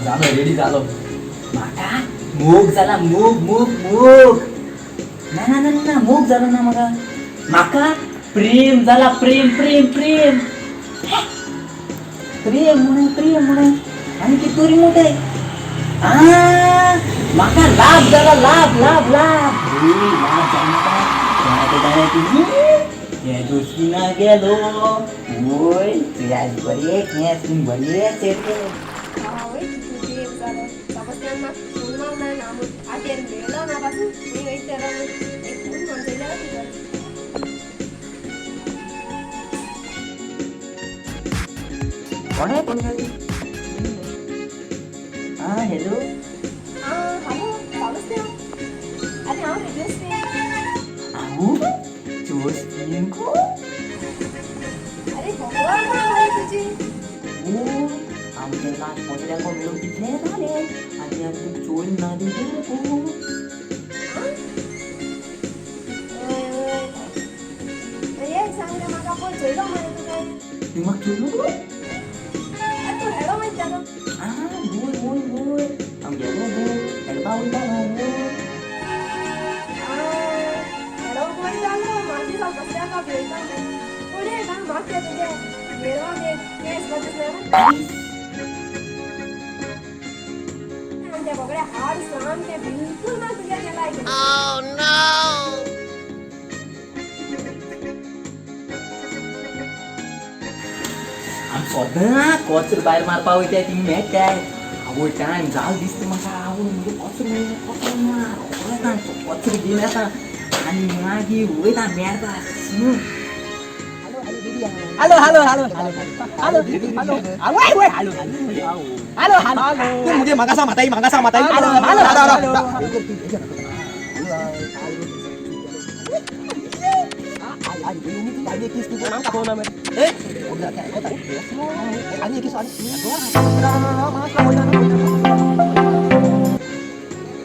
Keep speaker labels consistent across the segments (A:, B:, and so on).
A: झालं रेडी झालो माका मूग झाला मूग ना मूग झालं ना मगा माका प्रेम झाला प्रेम म्हणून आणि ती तुरी मोठ आहे माका लाभ झाला लाभ ना गेलो होय तुझ्या बरी आहे कोण आहे हॅलो आमच्या लाट पोचड्या को मिळून तिथे झाले आणि तू चोरी ना देऊ मग चोरू बोल हम गेलो हेडबा उलटा स्वतः कोचर बाहेर मारपा वयता ती मॅच काय आवड टाइम जाल दिसते म्हाका आवड म्हणजे कोचर घेवन येता आनी मागीर वयता मेळटा
B: तू मुझे मागासा माताई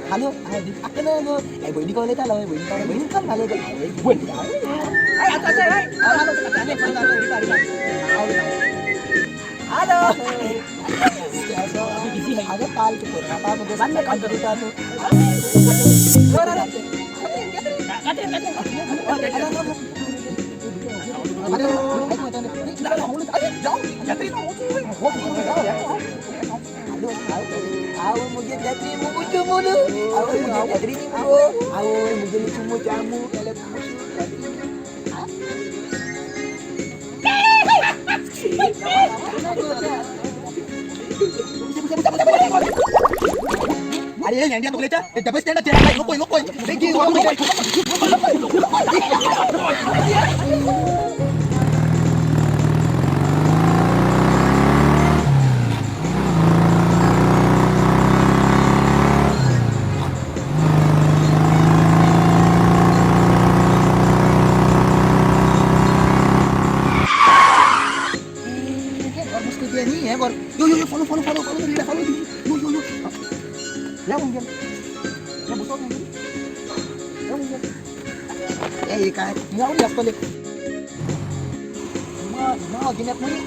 B: Halo, aku nunggu. Bini kau lihat lah, bini kan halo kan, bini. Halo. Ada pal tu pun, apa mau besar kan kita tu. Awak mungkin jadi muka cuma tu. Awak mungkin jadi ni muka. Awak mungkin cuma jamu kalau ada yang dia tu boleh cak. Dapat stand up dia lokoi. Pergi lokoi. Yo, follow. Yo. Leo mungkin. Ya busuk mungkin. Leo mungkin. Kan. Mau dia sekali. Mau gini aku ni.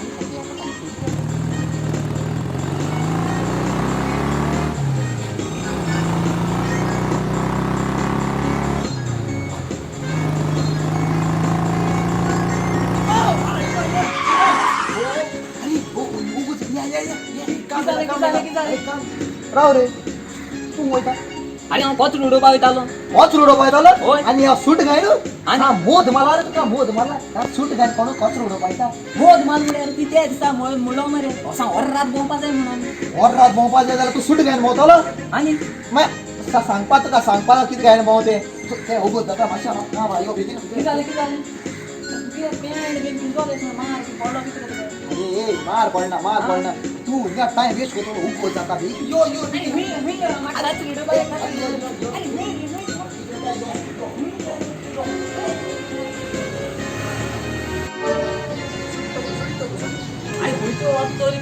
B: राव रे तू मोयता
A: आणि हांव coach रुडोवपा वयतालो होय.
B: आणि हा सूट घाय आणि हा मोद मला रे तुका मोद मला हा सूट घाय कोण कोच उडोवपा येता
A: मोद माल म्हळ्यार ती त्या दिसा मुळो मरे असा और रात भोंवपा जाय म्हणून
B: और रात भोंवपा जाय जाल्यार तू सूट घायन भोंवतलो
A: आनी
B: मागीर सांगपा कितें घायन भोंवते ते ओगोत जाता मातशें ना बाय यो बेगीन
A: कितें जालें तुगे पॅन्ट बीन भिजलो दिसना मार की पडलो कितें
B: ए मार पडना तू हिंगा टाइम वेस्ट करतो उगोत जाता बे यो
A: मी म्हाका रातची रुडोवपा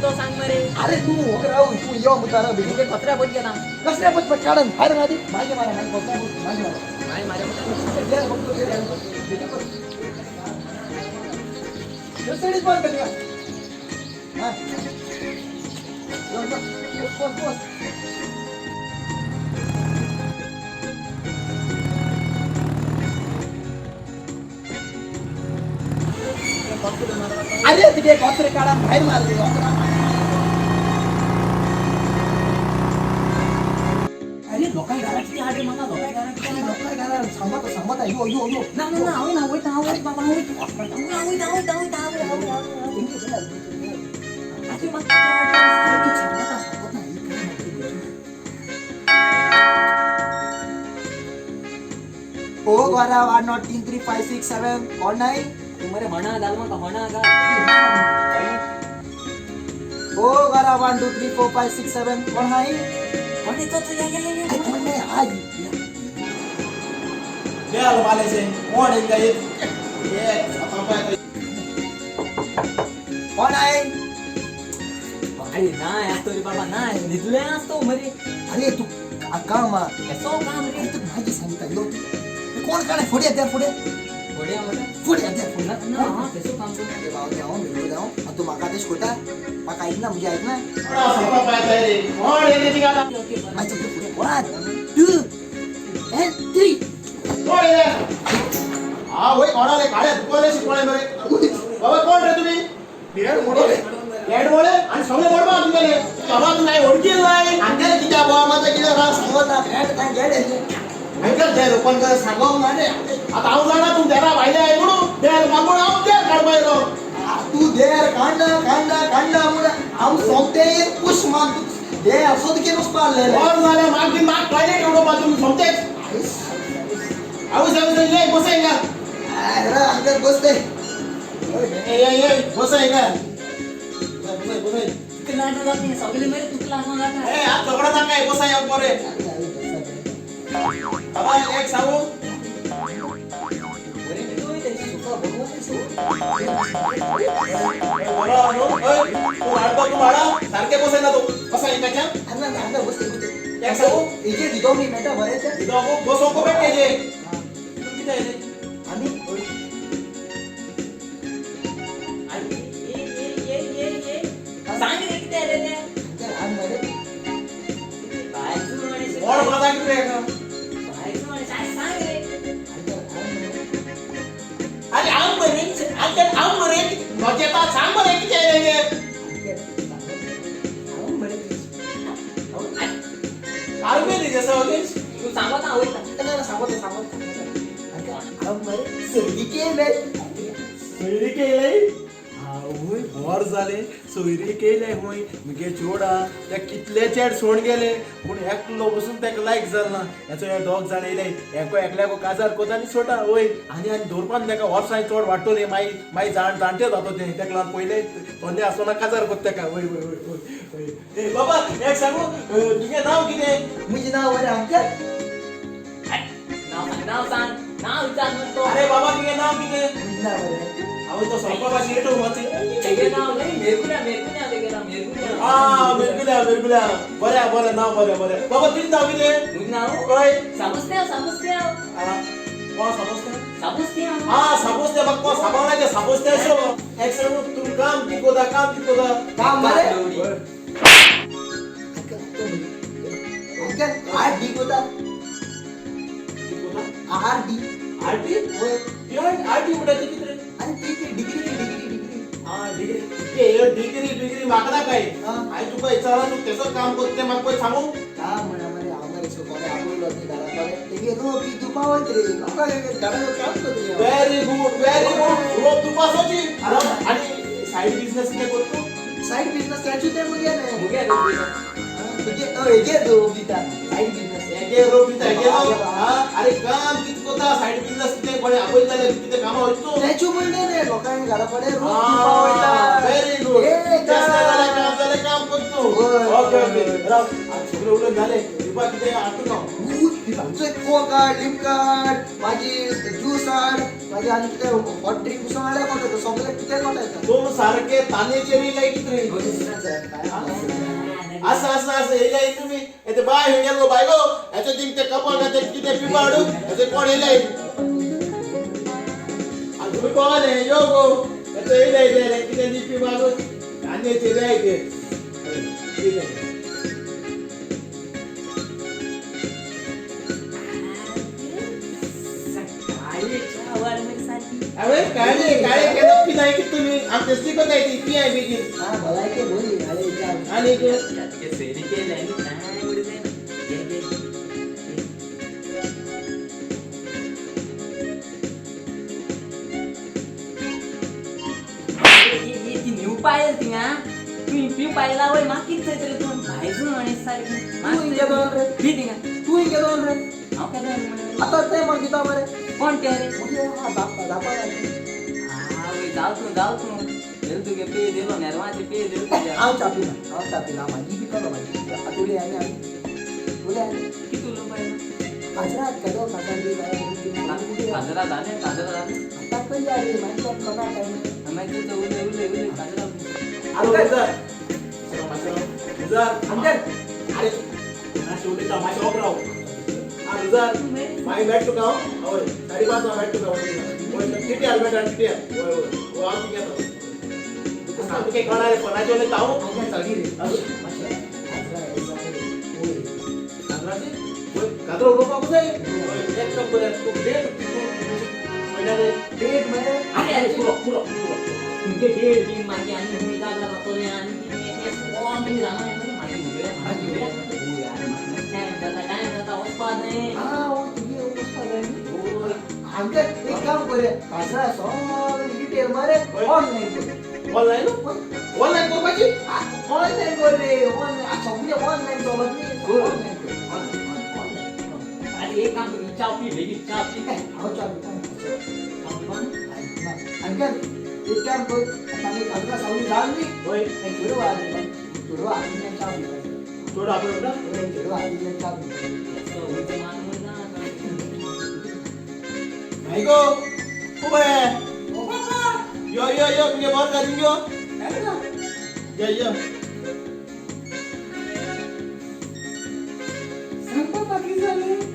A: तो सांग मरे
B: अरे तू राव तू यो मुतारा बे
A: तुगे पत्र्या बंद केला
B: कसल्या पत काढन बाहेर मारी मागे मारा सडीच बंद कर हां पोस अरे तिथे कॉन्ट्रे काढा बाहेर मारले
A: अरे लोकांनी घरा किती आले मला लोकांनी घरा किती आले
B: काय घाला सांगत आहे यो
A: ना ना ना आवय ना आवय आवय बाबा आवय तू आवय अरे मग
B: ओ गोरा 1 नॉट 3 3 5 6 7 और नहीं
A: तुम्हारे होना दाल में होना का
B: ओ गोरा 1 2 3 4 5 6 7 और नहीं
A: होने तो या
B: कौन है आज
C: ले आलो मालेचे मोड एक काय ये आपण
B: और नहीं
A: अरे ना असतो रे बाबा ना निघले असतो मरे
B: अरे तू काम
A: कसो काम रे
B: तू माझी सांगता यो कोण काढे फोडे द्या फोडे
A: थोड्या मध्ये
B: फोडे द्या फोडे
A: ना ना हा कसो काम करू
B: अरे बाबा द्या मी द्या आणि तू माका ते छोटा माका ऐक ना म्हणजे ऐक ना
C: थोडा सोपा पाहिजे रे मोड येते का
A: ओके बरं
B: माझं ते पुढे 1 2 and 3
C: मोड ये हा होय कोणाले काढे दुकाने शिकवले बरे बाबा कोण रे तुम्ही बिराड मोडले हेड मोडले आणि सगळे मोड बा तुमले बाबा तू नाही ओळखी नाही अंदर किती बाबा माझा किती राहा
B: सांगत ना हेड काय गेड
C: अंकल ते रोपण कर सांगव ना रे आता आऊ जाणार तू त्याला पाहिले आहे म्हणून ते मागून आऊ ते काढबाय रो
B: तू देर कांडा मुळे आम सोंगते पुश मान तू दे असो की नुस पाले
C: और झाले माग माग पाहिले एवढं बाजून समते आऊ जाऊ ये बसाय का
B: अरे अंदर बसते
C: ए बसाय का बसाय
A: तुला ना जाते सगळे मेरे तुला ना जाता
C: ए हात पकडा ना काय बसाय पोरे बाबा एक सांगू
A: अरे मी तो इथे सुका भगवान सो
C: तू वाढा सारखे बसाय ना तू बसाय त्याच्या
B: अंदर बसते
C: एक सांगू
B: इथे दिदो मी मेटा भरायचं
C: इथं बसो को भेटते जे किती आहे
B: आम्ही
A: ये सांग रे किती आले ते
B: अंदर आम भरे
A: बायचं म्हणे
C: और माझा किती आहे का
A: बायचं म्हणे सांग रे
C: अरे आम बरे मजेता सांग बरे किती आहे रे काय बरे जसं वगैरे
A: तू सांगत ना होईल
B: सांगत आम भरे सर्दी केले
C: सोयरी केलंय होय भर झाले सोयरी केले होय मुगे जोडा त्या कितले चॅट सोड गेले पूण एकलो बसून त्याका लायक जाल ना याचो हे डॉग जाण येयले एकल्याको काजार कोतानी सोटा होय आनी धोरपान ताका वर्सां चोड वाडटोले माई जाणटे जातो ते ताका लागून पयले तोंडे आसतना काजार कोत ताका होय होय होय होय ए बाबा एक सांगू तुगे नाव कितें
B: म्हणजे नाव बरे अंकल
A: नाव सांग नाव विचार म्हणतो
C: अरे बाबा तुगे नाव कितें
B: म्हणजे नाव बरे
C: आवय तो सोपा भाषे येतो होते
A: तेगे नाव नाही मेरकुल्या तेगे नाव मेरकुल्या
C: बिरकुल्या बऱ्या नाव बऱ्या बाबा तुझं नाव कितें
A: तुझं नाव
C: काय
A: समजते
C: कोण समजते
A: समजते
C: समजते बघ कोण साबवण्याचे समजते असो एक सांगू तुम काम की कोदा
B: काम बरे अंकल आर डी होता आर डी
C: आरटी
B: होय
C: यार आरटी उडायची किती
B: आणि ती डिग्री
C: डिग्री मागला काय आई तुका विचारला तू त्याचं काम करते मग कोण सांगू
B: का म्हणामध्ये आम्हाला सोपाले आपण लोक घराकडे ते गेलो की दुपावत रे लोक घराला काम करतो
C: व्हेरी गुड रोप तुपासाची आणि साइड बिझनेस काय करतो
B: साइड बिझनेस त्याची ते मुगे नाही
A: मुगे
B: हे दो बिता साइड बिझनेस
C: अरे काम किती कोता साइड बिझनेस किती बडे आपण झाले किती काम होतो
B: त्याची मुंडे रे लोकांनी घराकडे
C: व्हेरी गुड काम झाले काम करतो ओके राव आज सगळे उडून झाले दीपा किती आठवण
B: आमचं कोका लिमकार्ड माझी ज्यूस आड माझी आणि किती हॉट ड्रिंक उसं आल्या कोणतं सगळे किती कोणतं
C: दोन सारखे तानेचे रील आहे किती असं येईल तुम्ही येते बाय गेलो बायगो याचे जिंक ते कपा का ते किती पिपाडू याचे कोण येईल आणि तुम्ही कोण आहे यो गो याचे येईल किती जिंक पिपाडू तानेचे जायचे ठीक आहे तेसली कोण नाही ती आहे बेगीन
B: हा भलायके बोली अरे क्या
C: आणि इकडे
A: ते सोयरी केलंय आणि काय एवढं जाईल घे, घे, घे. ती न्यू पायल ती ना तू इपी पायला वय माकीच तरी तू भाईसून आणि सारखी
B: तू इंगे दोन रे
A: भीती का
B: तू इंगे दोन रे
A: हाव काय दोन
B: आता ते मग गीता बरे
A: कोण ते रे
B: म्हणजे हा दापा
A: हा वय जाऊ तू देऊ तुगे पे दिलो नेरवाचे पे देऊ तुझ्या
B: आव चापीला माझी बी करो माझी तुले आणि
A: किती लोक पाहिजे
B: हजरात कदो काकांनी काय
A: काजरा झाले
B: आता पण जा रे माझी पण कमा टाइम
A: माहिती तर उले काजरा
C: उजार
B: अंदर
C: अरे ना शेवटी तमाशा ओकराव आ उजार माय मॅट टू गाव होय 5:30 चा मॅट टू गाव होय किती आल्बर्ट आणि किती होय होय वो आव की घेतो तू सांग काय करणार आहे कोणाचे ओले ताऊ
B: अंदर चढी रे
C: कादराचे होय कादरा उडो बाबू जाई एक कप करे तू डेट महिन्याने
B: डेट मध्ये
A: अरे पुरो तुमचे डेढ़ दिन मागे आणि मी काजरा राहतो आणि कोण तुम्ही जाणार मागे टाइम जाता उत्पाद नाही
B: हा वो तुम्ही उपस्थित अंदर एक काम करे हजरा सॉल डिटेल मारे ऑनलाइन कर
C: ऑनलाइन ऑनलाइन को पाहिजे
B: ऑनलाइन कर रे ऑनलाइन अच्छा म्हणजे ऑनलाइन चलत नाही ऑनलाइन
A: अरे एक काम करू चाव पी भेगी चाव पी
B: काय हो चालू अंकल एक काम कर आता मी हजरा सावली जाणली
C: होय
B: एक व्हिडिओ आले व्हिडिओ आधी चालू
C: थोडं आपण ना
B: व्हिडिओ आधी चालू
C: नाही गो खूप आहे यो तुझे बाहेर जातील यो या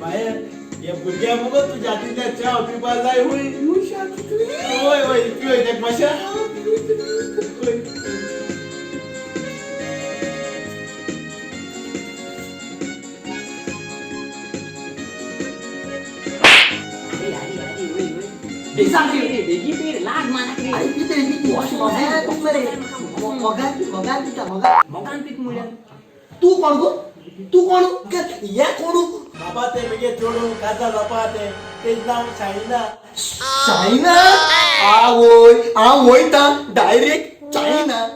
C: बाहेर या बुरग्या मग तू जातीच्या चहा पिपाला जाय होय होय पिओ एक माशा
A: भेगी पीर लाग माना की
B: आई किती वॉश मगा तुमरे मगा
A: मकान पीक मुळे
B: तू कोण गो तू कोण या कोण
C: बाबा ते मगे जोडून काचा बापा ते नाव चायना
B: चायना आ वोय ता डायरेक्ट चायना